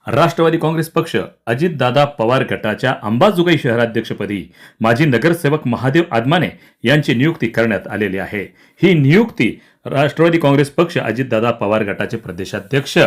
राष्ट्रवादी काँग्रेस पक्ष अजितदादा पवार गटाच्या अंबाजोगाई शहराध्यक्षपदी माजी नगरसेवक महादेव आदमाने यांची नियुक्ती करण्यात आलेली आहे। ही नियुक्ती राष्ट्रवादी काँग्रेस पक्ष अजितदादा पवार गटाचे प्रदेशाध्यक्ष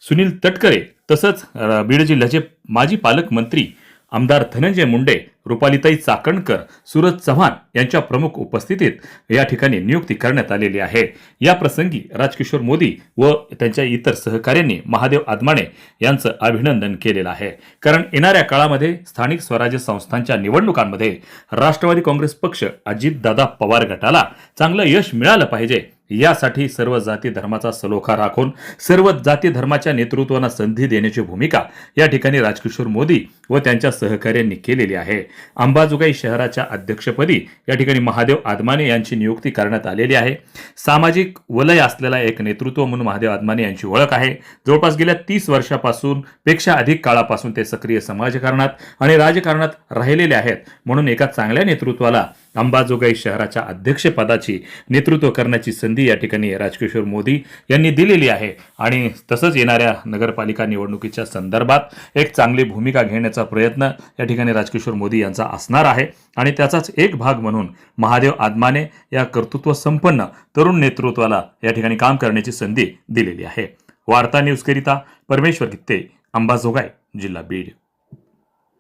सुनील तटकरे तसंच बीड जिल्ह्याचे माजी पालकमंत्री आमदार धनंजय मुंडे, रुपालीताई चाकणकर, सूरज चव्हाण यांच्या प्रमुख उपस्थितीत या ठिकाणी नियुक्ती करण्यात आलेली आहे। या प्रसंगी राजकिशोर मोदी व त्यांच्या इतर सहकाऱ्यांनी महादेव आदमाने यांचं अभिनंदन केलेलं आहे। कारण येणाऱ्या काळामध्ये स्थानिक स्वराज्य संस्थांच्या निवडणुकांमध्ये राष्ट्रवादी काँग्रेस पक्ष अजितदादा पवार गटाला चांगलं यश मिळालं पाहिजे, यासाठी सर्व जाती धर्माचा सलोखा राखून सर्व जाती धर्माच्या नेतृत्वांना संधी देण्याची भूमिका या ठिकाणी राजकिशोर मोदी व त्यांच्या सहकाऱ्यांनी केलेली आहे। अंबाजोगाई शहराच्या अध्यक्षपदी या ठिकाणी महादेव आदमाने यांची नियुक्ती करण्यात आलेली आहे। सामाजिक वलय असलेला एक नेतृत्व म्हणून महादेव आदमाने यांची ओळख आहे। जवळपास गेल्या 30 वर्षापासून पेक्षा अधिक काळापासून ते सक्रिय समाजकारणात आणि राजकारणात राहिलेले आहेत, म्हणून एका चांगल्या नेतृत्वाला अंबाजोगाई शहराच्या अध्यक्षपदाची नेतृत्व करण्याची संधी या ठिकाणी राजकिशोर मोदी यांनी दिलेली आहे। आणि तसंच येणाऱ्या नगरपालिका निवडणुकीच्या संदर्भात एक चांगली भूमिका घेण्याचा प्रयत्न या ठिकाणी राजकिशोर मोदी यांचा असणार आहे आणि त्याचाच एक भाग म्हणून महादेव आदमाने या कर्तृत्व संपन्न तरुण नेतृत्वाला या ठिकाणी काम करण्याची संधी दिलेली आहे। वार्ता न्यूज करिता परमेश्वर गित्ते, अंबाजोगाई, जिल्हा बीड।